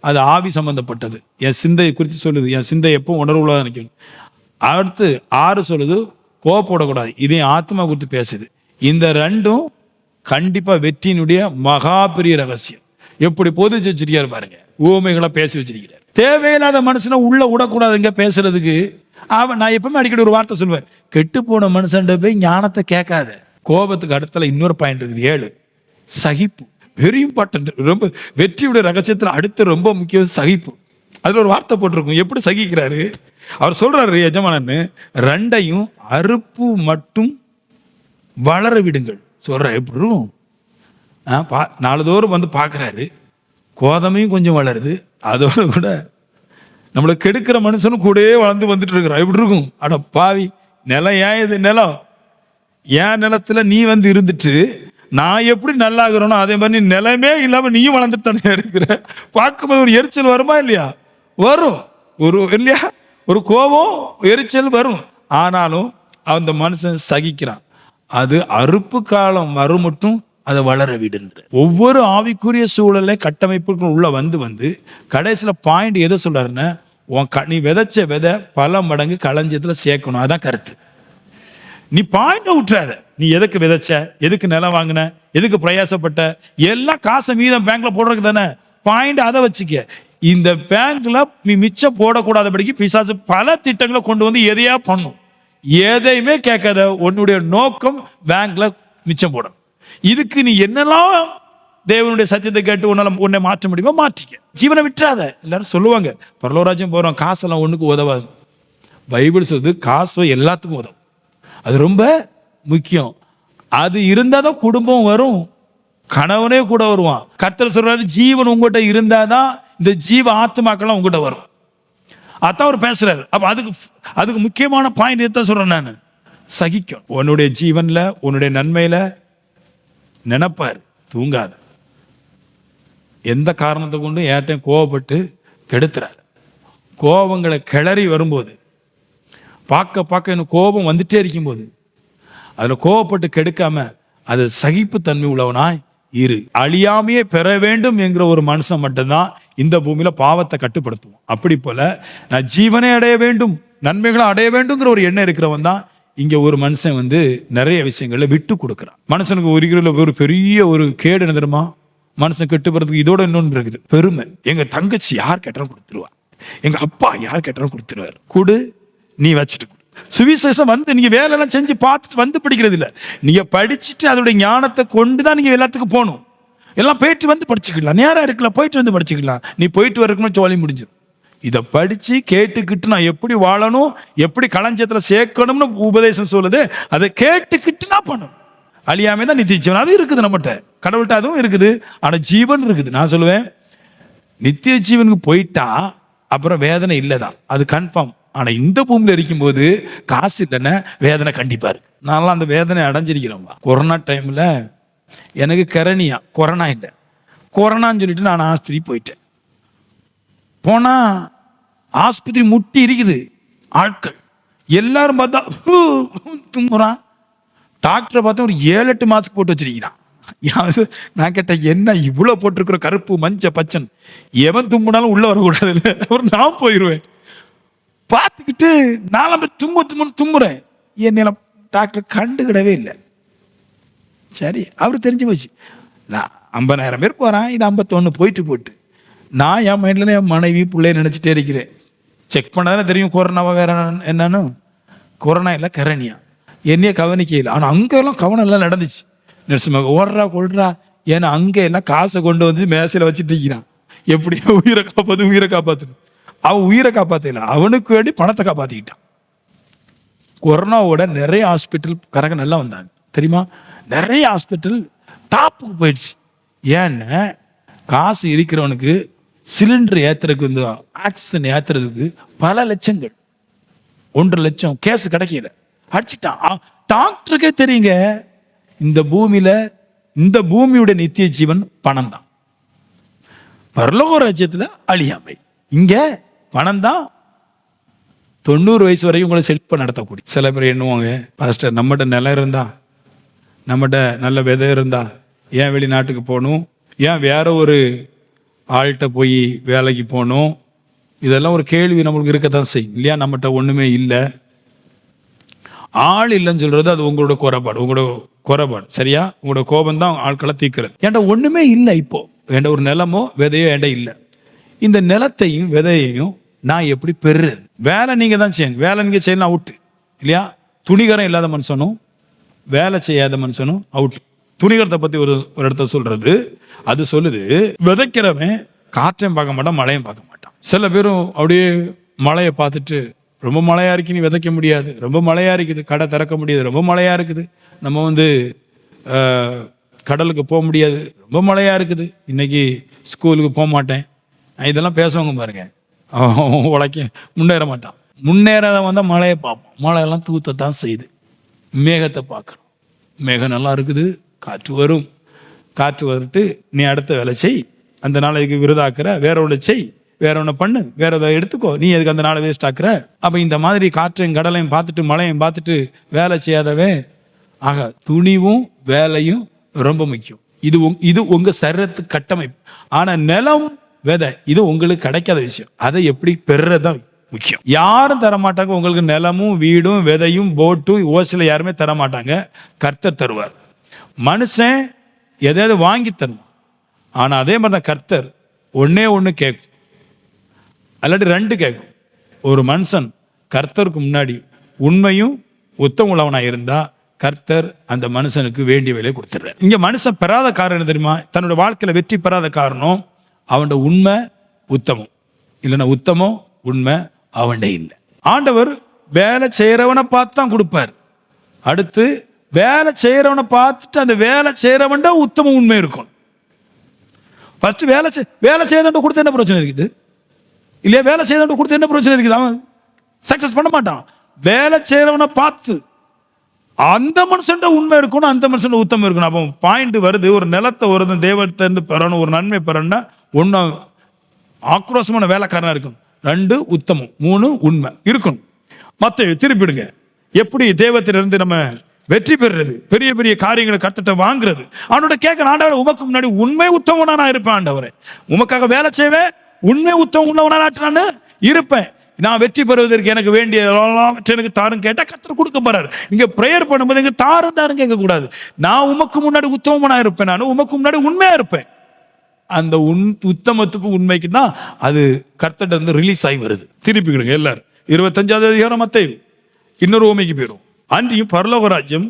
அது ஆவி சம்பந்தப்பட்டது. என் சிந்தையை குறித்து சொல்லுது, என் சிந்தை எப்போ உணர்வுள்ள நினைக்கணும். அடுத்து 6 சொல்லுது கோவப்படக்கூடாது, இதையும் ஆத்மா குறித்து பேசுது. இந்த 2ம் கண்டிப்பா வெற்றியினுடைய மகா பெரிய ரகசியம். எப்படி பொதிச்சு வச்சிருக்காரு பாருங்க, ஊமைகளை பேசி வச்சிருக்கிறார். தேவையில்லாத மனுஷனை உள்ள விடக்கூடாதுங்க பேசுறதுக்கு. நான் எப்பவுமே அடிக்கடி ஒரு வார்த்தை சொல்லுவேன், கெட்டு போன மனுஷன் போய் ஞானத்தை கேட்காத. கோபத்துக்கு அடுத்தல இன்னொரு பாயிண்ட் இருக்குது, 7 சகிப்பு. Very important. ரொம்ப வெற்றியுடைய ரகசியத்தில் அடுத்து ரொம்ப முக்கியம் சகிப்பு. அதுல ஒரு வார்த்தை போட்டிருக்கும், எப்படி சகிக்கிறாரு அவர் சொல்றாரு, எஜமானன்னு 2ஐயும் அறுப்பு மட்டும் வளர விடுங்கள் சொல்ற. எப்படி நாளுதோறும் வந்து பார்க்குறாரு, கோதமையும் கொஞ்சம் வளருது, அதோட கூட நம்மளை கெடுக்கிற மனுஷனும் கூடயே வளர்ந்து வந்துட்டு இருக்கிறான். எப்படி இருக்கும்? அட பாவி, நிலம் ஏன் இது நிலம், என் நிலத்துல நீ வந்து இருந்துட்டு நான் எப்படி நல்லாகிறோனோ அதே மாதிரி நீ நிலமே இல்லாம நீயும் வளர்ந்துட்டு தானே இருக்கிற. பார்க்கும்போது ஒரு எரிச்சல் வருமா இல்லையா? வரும். ஒரு இல்லையா, ஒரு கோபம் எரிச்சல் வரும். ஆனாலும் அந்த மனுஷன் சகிக்கிறான். அது அறுப்பு காலம் வரும் மட்டும் அதை வளர விடுன்ற. ஒவ்வொரு ஆவிக்குரிய சூழலை கட்டமைப்புக்கும் உள்ள வந்து கடைசியில பாயிண்ட் எதை சொல்றாருன்னா, நீ விதைச்ச விதை பல மடங்கு களஞ்சியத்துல சேர்க்கணும். அதான் கருத்து. நீ பாயிண்ட விட்டுறாத. நீ எதுக்கு விதைச்ச, எதுக்கு நிலம் வாங்கின, எதுக்கு பிரயாசப்பட்ட, எல்லாம் காசை மீதம் பேங்க்ல போடுறதுக்கு தானே. பாயிண்ட் அதை வச்சுக்க. இந்த பேங்க்ல நீ மிச்சம் போடக்கூடாதபடிக்கு பிசாசு பல திட்டங்களை கொண்டு வந்து எதையா பண்ணும். எதையுமே கேட்காத, உன்னுடைய நோக்கம் பேங்க்ல மிச்சம் போடணும். இதுக்கு நீ என்னெல்லாம் தேவனுடைய சத்தியத்தை கேட்டு உன்னை மாற்ற முடியுமோ மாற்றிக்க. ஜீவனை விட்டுறாத. எல்லாரும் சொல்லுவாங்க பரலோகராஜ்யம் போறோம், காசெல்லாம் ஒண்ணுக்கு உதவாது. பைபிள் சொல்லுது காசு எல்லாத்துக்கும் உதவும். அது ரொம்ப முக்கியம். அது இருந்தாதான் குடும்பம் வரும், கணவனே கூட வருவான். கர்த்தர் சொல்றாரு, ஜீவன் உங்ககிட்ட இருந்தாதான் இந்த ஜீவ ஆத்மாக்கெல்லாம் உங்ககிட்ட வரும். அதான் அவர் பேசுறாரு. அப்ப அதுக்கு முக்கியமான பாயிண்ட் எதான் சொல்றேன் நான், சகிக்கும். உன்னுடைய ஜீவன்ல உன்னுடைய நன்மையில நினைப்பாரு, தூங்காது. எந்த காரணத்தை கொண்டு ஏட்டையும் கோவப்பட்டு கெடுத்துறாரு. கோபங்களை கிளறி வரும்போது, பார்க்க இன்னும் கோபம் வந்துட்டே இருக்கும் போது அதுல கோபப்பட்டு கெடுக்காம அது சகிப்புத்தன்மை உள்ளவனாய் இரு. அழியாமையே பெற வேண்டும் என்கிற ஒரு மனுஷன் மட்டும்தான் இந்த பூமியில பாவத்தை கட்டுப்படுத்துவோம். அப்படி போல நான் ஜீவனை அடைய வேண்டும், நன்மைகளை அடைய வேண்டும்ங்கிற ஒரு எண்ணம் இருக்கிறவன் தான் இங்க ஒரு மனுஷன் வந்து நிறைய விஷயங்கள்ல விட்டு கொடுக்குறான். மனுஷனுக்கு ஒரு பெரிய ஒரு கேடு என்ன தெரியுமா, மனுஷன் கெட்டு போறதுக்கு இதோட இன்னொன்று இருக்குது, பெருமை. எங்க தங்கச்சி யார் கேட்டாலும் கொடுத்துருவா, எங்க அப்பா யார் கேட்டாலும் கொடுத்துருவாரு, கொடு நீ வச்சுட்டு. சுவிசேஷம் வந்து நீங்க வேலையெல்லாம் செஞ்சு பார்த்துட்டு வந்து படிக்கிறது இல்லை, நீங்க படிச்சுட்டு அதோடைய ஞானத்தை கொண்டு தான் நீங்க எல்லாத்துக்கும் போகணும். எல்லாம் போயிட்டு வந்து படிச்சுக்கலாம், நேரம் இருக்கலாம், போயிட்டு வந்து படிச்சுக்கலாம். நீ போயிட்டு வரக்குன்னு ஜோலி முடிஞ்சிடும். இதை படிச்சு கேட்டுக்கிட்டு நான் எப்படி வாழணும், எப்படி களஞ்சியத்துல சேர்க்கணும்னு உபதேசம் சொல்லுது. அதை கேட்டுக்கிட்டு நான் பண்ணணும். அழியாமே தான் நித்திய ஜீவன். அது இருக்குது நம்மகிட்ட, கடவுள்கிட்ட அதுவும் இருக்குது. ஆனா ஜீவன் இருக்குது. நான் சொல்லுவேன், நித்திய ஜீவனுக்கு போயிட்டா அப்புறம் வேதனை இல்லைதான், அது கன்ஃபார்ம். ஆனா இந்த பூமியில இருக்கும்போது காசு இல்லைன்னா வேதனை கண்டிப்பா இருக்கு. நான்லாம் அந்த வேதனை அடைஞ்சிருக்கிறோம். கொரோனா டைம்ல எனக்கு கரணியா, கொரோனா இல்லை, கொரோனான்னு சொல்லிட்டு நான் ஆஸ்பத்திரி போயிட்டேன். போனா ஆஸ்பத்திரி முட்டி இருக்குது, ஆட்கள் எல்லாரும் பார்த்தா தும்புறான். டாக்டரை பார்த்தா ஒரு 7-8 மாஸ்க் போட்டு வச்சிருக்கிறான். நான் கேட்டேன், என்ன இவ்வளவு போட்டிருக்கிற கருப்பு மஞ்ச பச்சன், எவன் தும்புனாலும் உள்ள வரக்கூடாது இல்லை, ஒரு நான் போயிடுவேன். பார்த்துக்கிட்டு நாலாம் தும்புறேன். என்னெல்லாம் டாக்டர் கண்டுக்கிடவே இல்லை. சரி, அவரு தெரிஞ்சு போச்சு. நான் 50,000 பேர் போறான், இது 51 போயிட்டு நான் என் மைண்ட்ல என் மனைவி பிள்ளைய நினைச்சிட்டே இருக்கிறேன். செக் பண்ணதானே தெரியும் கொரோனாவா வேற என்னன்னு. கொரோனா இல்லை, கரணியா. என்னையே கவனிக்கல. ஆனா அங்க எல்லாம் கவனம் எல்லாம் நடந்துச்சு. நெர்சுமாக ஓடுறா கொள்றா. ஏன்னா அங்க எல்லாம் காசை கொண்டு வந்து மேசையில வச்சுட்டு இருக்கிறான். எப்படி உயிரை காப்பாத்து. அவன் உயிரை காப்பாத்தல, அவனுக்கு வேண்டி பணத்தை காப்பாத்திக்கிட்டான். கொரோனாவோட நிறைய ஹாஸ்பிட்டல் கரங்க நல்லா வந்தாங்க தெரியுமா? நிறைய ஹாஸ்பிட்டல் டாப்புக்கு போயிடுச்சு. ஏன்னா காசு இருக்கிறவனுக்கு சிலிண்டர் ஏத்துறதுக்கு, இந்த ஆக்சிஜன் ஏத்துறதுக்கு பல லட்சங்கள், 1.5 லட்சம் கேஸ் கிடைக்கல, அடிச்சுட்டான். டாக்டருக்கே தெரியுங்க, இந்த பூமியில இந்த பூமியோட நித்திய ஜீவன் பணம் தான். பரலோக ராஜ்யத்துல அழியாமை. இங்க பணம் தான் 90 வயசு வரைக்கும் உங்களை செழிப்பா நடத்தக்கூடிய. சில பேர் எண்ணுவாங்க, பாஸ்டர் நம்மகிட்ட நிலம் இருந்தா, நம்மகிட்ட நல்ல விதை இருந்தா ஏன் வெளிநாட்டுக்கு போகணும், ஏன் வேற ஒரு ஆள்கிட்ட போய் வேலைக்கு போகணும்? இதெல்லாம் ஒரு கேள்வி நம்மளுக்கு இருக்கத்தான் செய்யும் இல்லையா? நம்மகிட்ட ஒண்ணுமே இல்லை, ஆள் இல்லைன்னு சொல்றது அது உங்களோட குறைபாடு சரியா? உங்களோட கோபம் தான் ஆட்களை தீர்க்கிறது. ஏன்டா ஒண்ணுமே இல்லை, இப்போ என்ட ஒரு நிலமோ விதையோ என்ட இல்லை. இந்த நிலத்தையும் விதையையும் நான் எப்படி பெறுறது? வேலை நீங்க தான் செய்யணும். வேலை நீங்க செய்யணும், அவுட்டு இல்லையா? துணிகரம் இல்லாத மனுஷனும் வேலை செய்யாத மனுஷனும் அவுட். துணிகரத்தை பத்தி ஒரு இடத்த சொல்றது, அது சொல்லுது, விதைக்கிறவன் காற்றையும் பார்க்க மாட்டான், மழையும் பார்க்க மாட்டான். சில பேரும் அப்படியே மழையை பார்த்துட்டு, ரொம்ப மழையா இருக்கு, நீ விதைக்க முடியாது, ரொம்ப மழையா இருக்குது, கடை திறக்க முடியாது, ரொம்ப மழையா இருக்குது, நம்ம கடலுக்கு போக முடியாது, ரொம்ப மழையா இருக்குது, இன்னைக்கு ஸ்கூலுக்கு போக மாட்டேன், இதெல்லாம் பேசுவாங்க பாருங்க. உழைக்க முன்னேற மாட்டான். முன்னேறாத வந்தால் மழையை பார்ப்போம், மழையெல்லாம் தூத்தத்தான் செய்யுது. மேகத்தை பார்க்குறோம், மேகம் நல்லா இருக்குது, காற்று வரும், காற்று வந்துட்டு நீ அடுத்த வேலை செய், அந்த நாளைக்கு விருதாக்குற, வேற ஒன்று செய், வேற ஒன்று பண்ணு, வேற எதை எடுத்துக்கோ, நீ எதுக்கு அந்த நாளை வேஸ்ட் ஆக்குற? அப்போ இந்த மாதிரி காற்றையும் கடலையும் பார்த்துட்டு மழையும் பார்த்துட்டு வேலை செய்யாதவே. ஆக துணிவும் வேலையும் ரொம்ப முக்கியம். இது உங்க சரீரத்து கட்டமைப்பு. ஆனா நிலம் விதை இது உங்களுக்கு கிடைக்காத விஷயம். அதை எப்படி பெறுறதுதான் முக்கியம். யாரும் தரமாட்டாங்க உங்களுக்கு. நிலமும் வீடும் விதையும் போட்டும் ஓசில யாருமே தரமாட்டாங்க. கர்த்தர் தருவார். மனுஷன் எதையாவது வாங்கி தருவான். ஆனா அதே மாதிரி தான் கர்த்தர் ஒன்னே ஒன்று கேட்கும், அல்லாட்டி 2 கேட்கும். ஒரு மனுஷன் கர்த்தருக்கு முன்னாடி உண்மையும் உத்தம உள்ளவனா இருந்தா கர்த்தர் அந்த மனுஷனுக்கு வேண்டிய வேலையை கொடுத்துடுறார். இங்க மனுஷன் பெறாத காரணம் தெரியுமா? தன்னோட வாழ்க்கையில வெற்றி பெறாத காரணம் அவனோட உண்மை உத்தமம் இல்லைன்னா உத்தமம் உண்மை அவன்கிட்ட இல்லை. ஆண்டவர் வேலை செய்யறவனை பார்த்து தான் கொடுப்பார். அடுத்து வேலை செய்யறவனை பார்த்துட்டு அந்த வேலை செய்யறவன் உத்தம உண்மை இருக்கும். ஃபர்ஸ்ட் வேலை செய்யறவன் கொடுத்து என்ன பிரச்சனை இருக்குது இல்லையா? வேலை செய்யறவன் கொடுத்து என்ன பிரச்சனை இருக்குது? அவன் சக்சஸ் பண்ண மாட்டான். வேலை செய்யறவனை பார்த்து அந்த மனுஷன் உண்மை இருக்கணும், அந்த மனுஷன் உத்தமம் இருக்கணும். அப்போ பாயிண்ட் வருது, ஒரு நிலத்தை ஒரு தேவத்தை பெறணும், ஒரு நன்மை பெறணும்னா 1 ஆக்ரோஷமான வேலைக்காரனா இருக்கணும், 2 உத்தமம், 3 உண்மை இருக்கணும். மத்த திருப்பிடுங்க. எப்படி தேவத்திலிருந்து நம்ம வெற்றி பெறுறது, பெரிய பெரிய காரியங்களை கர்த்தட்ட வாங்குறது? அவனோட கேட்க, ஆண்டவரே உமக்கு முன்னாடி உண்மை உத்தமனா நான் இருப்பேன், ஆண்டவரே உமக்காக வேலை செய்வேன், உண்மை உத்தமம் உள்ளவனா நான் இருப்பேன், நான் வெற்றி பெறுவதற்கு எனக்கு வேண்டிய எனக்கு தாரும் கேட்டா கர்த்தர் கொடுக்க போறாரு. நீங்க பிரேயர் பண்ணும்போது எங்க தாரும் கேட்க கூடாது. நான் உமக்கு முன்னாடி உத்தமனா இருப்பேன், நான் உமக்கு முன்னாடி உண்மையா இருப்பேன். அந்த உத்தமத்துக்கு உண்மைக்கு தான் அது கர்த்தர்ட்ட இருந்து ரிலீஸ் ஆகி வருது. திருப்பிக்கிடுங்க எல்லாரும் 25வது அதிகாரம் மத்தேயு. இன்னொரு உண்மைக்கு போயிடும். அன்றியும் பரலோக ராஜ்யம்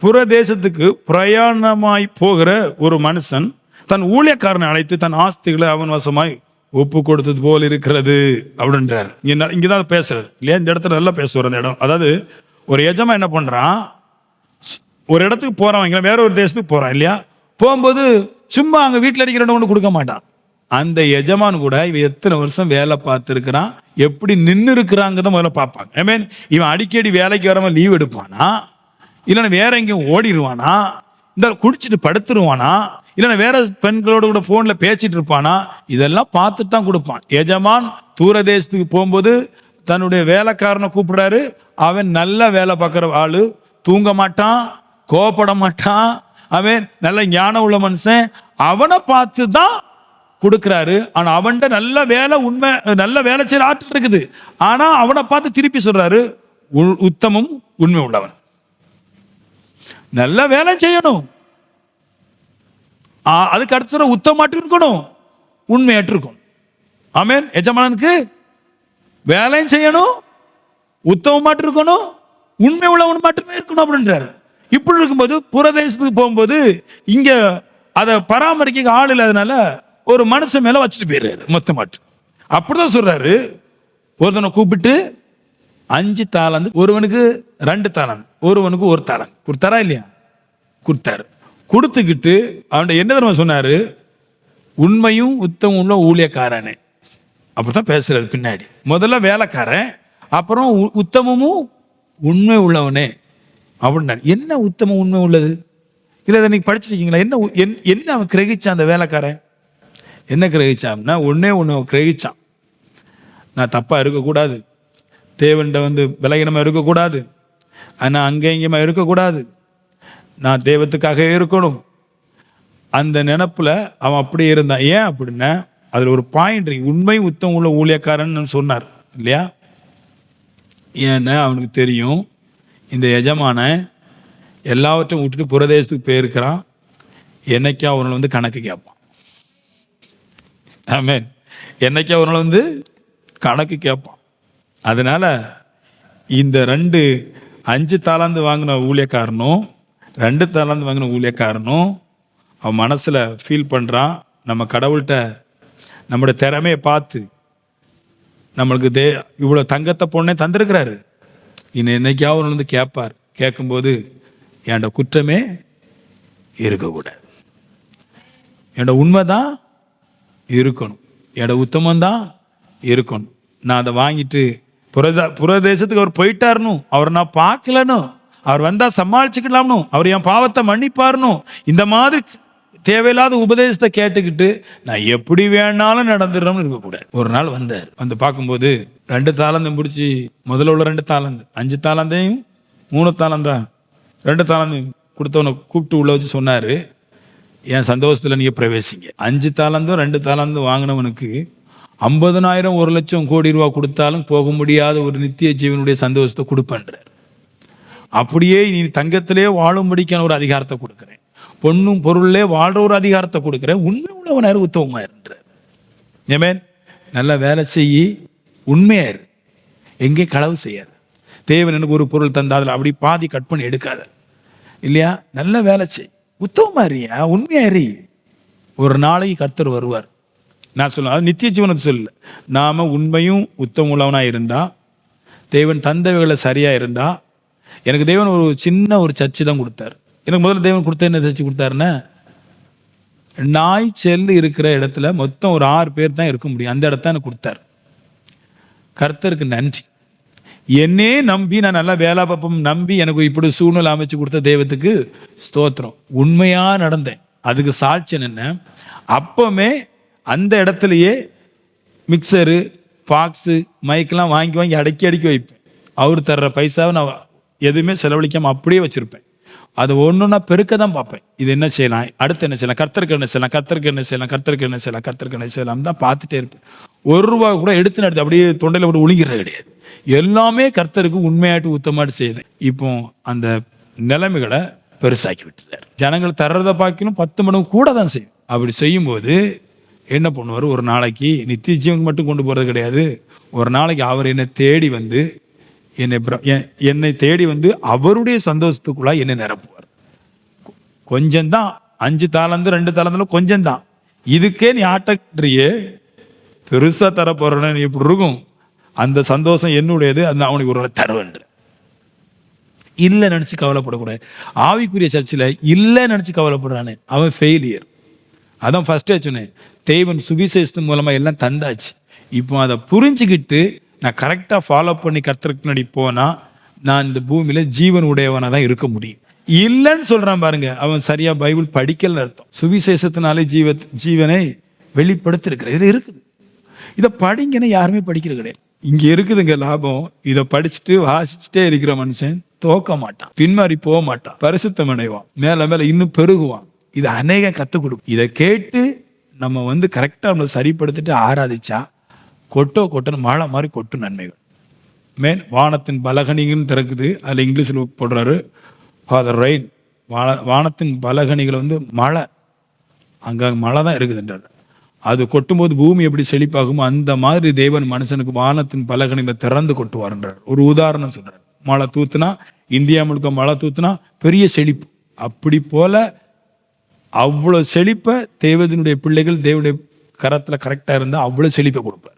புறதேசத்துக்கு பிரயாணமாய் போகிற ஒரு மனுஷன் தன் ஊழியக்காரனை அழைத்து தன் ஆஸ்திகளை அவன் வசமாய் ஒப்பு கொடுத்தது போல் இருக்கிறது அப்படின்றார். இங்கதான் பேசுறது இல்லையா? இந்த இடத்துல நல்லா பேசுவார் அந்த இடம். அதாவது ஒரு எஜமா என்ன பண்றான், ஒரு இடத்துக்கு போறான், வேற ஒரு தேசத்துக்கு போறான் இல்லையா? போகும்போது சும்மா அங்க வீட்டில் அடிக்கிறவங்க ஒன்று கொடுக்க மாட்டான். அந்த எஜமான் கூட இவன் எத்தனை வருஷம் வேலை பார்த்துருக்கிறான், எப்படி நின்று இருக்கிறாங்க முதல்ல பார்ப்பாங்க. ஐ மீன் இவன் அடிக்கடி வேலைக்கு வராம லீவ் எடுப்பானா, இல்லைன்னா வேற எங்கேயும் ஓடிடுவானா, இந்த குடிச்சிட்டு படுத்துருவானா, இல்லைன்னா வேற பெண்களோட கூட போன்ல பேசிட்டு இருப்பானா, இதெல்லாம் பார்த்துட்டு தான் கொடுப்பான். எஜமான் தூர தேசத்துக்கு போகும்போது தன்னுடைய வேலைக்காரனை கூப்பிடுறாரு. அவன் நல்ல வேலை பார்க்குற ஆளு, தூங்க மாட்டான், கோபப்பட மாட்டான், அவன் நல்ல ஞானம் உள்ள மனுஷன், அவனை பார்த்து தான் கொடுக்கிறாரு. ஆனா அவன்கிட்ட நல்ல வேலை, உண்மை நல்ல வேலை செய்யற ஆற்றல் இருக்குது. ஆனா அவனை பார்த்து திருப்பி சொல்றாரு உத்தமம் உண்மை உள்ளவன். நல்ல வேலை செய்யணும், அதுக்கு அடுத்த உத்தமாட்டு இருக்கணும், உண்மையாட்டு இருக்கணும். ஆமென். எஜமானுக்கு வேலையும் செய்யணும், உத்தமமாட்டு இருக்கணும், உண்மை உள்ளவன் மட்டுமே இருக்கணும் அப்படின்றாரு. இப்படி இருக்கும்போது புறதேசத்துக்கு போகும்போது இங்க அதை பராமரிக்க ஆள் இல்லாதனால ஒரு மனுஷன் மேல வச்சுட்டு போயிடுறாரு மொத்தமாட்டு. அப்படிதான் சொல்றாரு, ஒருத்தனை கூப்பிட்டு 5 தாலந்து, ஒருவனுக்கு 2 தாலந்து, ஒருவனுக்கு 1 தாலந்து கொடுத்தாரா இல்லையா? கொடுத்தாரு. கொடுத்துக்கிட்டு அவன் என்ன தெரியுமா சொன்னாரு? உண்மையும் உத்தமும் உள்ள ஊழியக்காரனே. அப்படித்தான் பேசுறாரு பின்னாடி. முதல்ல வேலைக்காரன், அப்புறம் உத்தமமும் உண்மை உள்ளவனே அப்படின்னா. என்ன உத்தமம் உண்மை உள்ளது? இல்லை அதை நீங்க படிச்சிருக்கீங்களா? என்ன அவன் கிரகிச்சான்? அந்த வேலைக்காரன் என்ன கிரகிச்சான்னா, ஒன்னே கிரகிச்சான். நான் தப்பா இருக்கக்கூடாது, தேவன்கிட்ட விலகினமா இருக்கக்கூடாது, ஆனால் அங்கே இங்கேயுமா இருக்கக்கூடாது, நான் தெய்வத்துக்காக இருக்கணும். அந்த நினப்புல அவன் அப்படியே இருந்தான். ஏன் அப்படின்னா, அதுல ஒரு பாயிண்ட் இருக்கு. உண்மை உத்தம் உள்ள ஊழியக்காரன் சொன்னார் இல்லையா? ஏன்னா அவனுக்கு தெரியும், இந்த எஜமான எல்லாவற்றையும் விட்டுட்டு புரதேசத்துக்கு போயிருக்கிறான், என்னைக்கா அவனை கணக்கு கேட்பான். ஆமென். என்னைக்கா அவனை கணக்கு கேட்பான். அதனால இந்த 5 தாலந்து வாங்கின ஊழியக்காரனும் 2 தாலந்து வாங்கின ஊழியக்காரனும் அவன் மனசுல ஃபீல் பண்றான், நம்ம கடவுள்கிட்ட நம்முடைய திறமையை பார்த்து நம்மளுக்கு இவ்வளவு தங்கத்தை பொண்ணே தந்திருக்கிறாரு, இன்னும் என்னைக்காவது அவன் கேட்பார். கேட்கும்போது என்ட குற்றமே இருக்கக்கூடாது, என்ட உண்மைதான் இருக்கணும், என்ட உத்தமந்தான் இருக்கணும். நான் அதை வாங்கிட்டு புரதேசத்துக்கு அவர் போயிட்டாருனும், அவர் நான் பார்க்கலனும், அவர் வந்தா சமாளிச்சுக்கலாம்னும், அவர் என் பாவத்தை மன்னிப்பாருனும், இந்த மாதிரி தேவையில்லாத உபதேசத்தை கேட்டுக்கிட்டு நான் எப்படி வேணாலும் நடந்துடுறோம்னு இருக்கக்கூடாது. ஒரு நாள் வந்து பார்க்கும்போது 2 தாலந்தை முடிச்சு, முதல்ல உள்ள 2 தாலந்து, 5 தாலந்தையும் 3 தாலந்தா 2 தாலந்தையும் கொடுத்தவனை கூப்பிட்டு உள்ள வச்சு சொன்னாரு, என் சந்தோஷத்துல நீங்க பிரவேசிங்க. 5 தாலந்தும் 2 தாலந்தும் வாங்கினவனுக்கு 50,000 1,00,000 கோடி ரூபா கொடுத்தாலும் போக முடியாத ஒரு நித்திய ஜீவனுடைய சந்தோஷத்தை கொடுப்பேன்றார். அப்படியே நீ தங்கத்திலே வாழும்படிக்கான ஒரு அதிகாரத்தை கொடுக்குறேன், பொண்ணும் பொருளே வாழ்ற ஒரு அதிகாரத்தை கொடுக்குறேன், உண்மை உள்ளவனாரு உத்தமமாயிருன்றார். ஏமேன். நல்ல வேலை செய்யி, உண்மையாரு, எங்கே களவு செய்யாது. தேவன் எனக்கு ஒரு பொருள் தந்தா அதில் அப்படி பாதி கட் பண்ணி எடுக்காத இல்லையா? நல்ல வேலை செய், உத்தமமாரியா, உண்மையாரி. ஒரு நாளைக்கு கர்த்தர் வருவார். நான் சொல்ல நித்திய ஜீவனத்தை சொல்ல, நாம உண்மையும் உத்தம உள்ளவனா இருந்தா, தேவன் தந்தவைகளை சரியா இருந்தா. எனக்கு தேவன் ஒரு சின்ன ஒரு சர்ச்சு தான் கொடுத்தாரு. எனக்கு முதல்ல தேவன் கொடுத்த என்ன சர்ச்சு கொடுத்தாருன்னா, நாய் செல்லு இருக்கிற இடத்துல மொத்தம் ஒரு 6 பேர் தான் இருக்க முடியும், அந்த இடத்த எனக்கு கொடுத்தாரு. கர்த்தருக்கு நன்றி. என்னே நம்பி நான் நல்லா வேலை பார்ப்போம் நம்பி எனக்கு இப்படி சூழ்நிலை அமைச்சு கொடுத்த தெய்வத்துக்கு ஸ்தோத்திரம். உண்மையா நடந்தேன். அதுக்கு சாட்சி என்ன, அப்பவுமே அந்த இடத்துலயே மிக்சரு, பாக்ஸு, மைக்கெல்லாம் வாங்கி அடக்கி வைப்பேன். அவர் தர்ற பைசாவை நான் எதுவுமே செலவழிக்காம அப்படியே வச்சிருப்பேன். அது ஒன்றுன்னா பெருக்க தான் பார்ப்பேன். இது என்ன செய்யலாம், அடுத்து என்ன செய்யலாம், கர்த்தருக்கு என்ன செய்யலாம், கர்த்தருக்கு என்ன செய்யலாம், கர்த்தருக்கு என்ன செய்யலாம், கர்த்தருக்கு என்ன செய்யலாம் தான் பார்த்துட்டே இருப்பேன். 1 ரூபா கூட எடுத்து நடத்து அப்படியே தொண்டையில் விட்டு ஒழுங்கிறது கிடையாது. எல்லாமே கர்த்தருக்கு உண்மையாட்டு உத்தமாட்டு செய்யுது. இப்போ அந்த நிலைமைகளை பெருசாக்கி விட்டுறாரு. ஜனங்கள் தர்றதை பார்க்கணும் 10 மடங்கு கூட தான் செய்யும். அப்படி செய்யும்போது என்ன பண்ணுவார், ஒரு நாளைக்கு நித்திய ஜீவனுக்கு மட்டும் கொண்டு போகிறது கிடையாது, ஒரு நாளைக்கு அவர் என்னை தேடி வந்து அவருடைய சந்தோஷத்துக்குள்ளா என்னை நிரப்புவார். கொஞ்சம்தான் 5 தாலந்து 2 தாலந்துல கொஞ்சம்தான், இதுக்கே நீ ஆட்டக்கிறியே, பெருசா தர போறேன்னு எப்படி இருக்கும்? அந்த சந்தோஷம் என்னுடையது, அது அவனுக்கு ஒரு தருவன்ற இல்லை நினைச்சு கவலைப்படக்கூடாது. ஆவிக்குரிய சர்ச்சில் இல்லை நினைச்சு கவலைப்படுறானே அவன் ஃபெயிலியர். அதான் ஃபர்ஸ்டே சொன்னேன், தேவன் சுவிசேஷத்தின் மூலமா எல்லாம் தந்தாச்சு. இப்போ அதை புரிஞ்சுக்கிட்டு நான் கரெக்டாக ஃபாலோ பண்ணி கர்த்தருக்கு முன்னாடி போனா நான் இந்த பூமியில ஜீவன் உடையவனா தான் இருக்க முடியும். இல்லைன்னு சொல்றான் பாருங்க, அவன் சரியா பைபிள் படிக்கலன்னு அர்த்தம். சுவிசேஷத்தினாலே ஜீவனை வெளிப்படுத்திருக்கிற இதுல இருக்குது. இதை படிங்கன்னு யாருமே படிக்கிறது கிடையாது. இங்க இருக்குதுங்க லாபம். இதை படிச்சுட்டு வாசிச்சுட்டே இருக்கிற மனுஷன் தோக்க மாட்டான், பின்மாறி போக மாட்டான், பரிசுத்தம் அடைவான், மேல மேல இன்னும் பெருகுவான். இது அநேகம் கற்றுக் கொடுக்கும். இதை கேட்டு நம்ம கரெக்டாக நம்மளை சரிப்படுத்திட்டு ஆராதிச்சா கொட்டன்னு மழை மாதிரி கொட்டும் நன்மைகள். வானத்தின் பலகணிகள்னு திறக்குது, அதில் இங்கிலீஷில் போடுறாரு ஃபாதர் ரெயின். வானத்தின் பலகணிகள் மழை, அங்கே மழை தான் இருக்குதுன்றார். அது கொட்டும்போது பூமி எப்படி செழிப்பாகுமோ அந்த மாதிரி தேவன் மனுஷனுக்கு வானத்தின் பலகணிகளை திறந்து கொட்டுவார்ன்றார். ஒரு உதாரணம் சொல்றார். மழை தூத்துனா, இந்தியா முழுக்க மழை தூத்துனா பெரிய செழிப்பு. அப்படி போல அவ்வளோ செழிப்பை தேவனுடைய பிள்ளைகள் தேவனுடைய கரத்தில் கரெக்டாக இருந்தால் அவ்வளோ செழிப்பை கொடுப்பார்.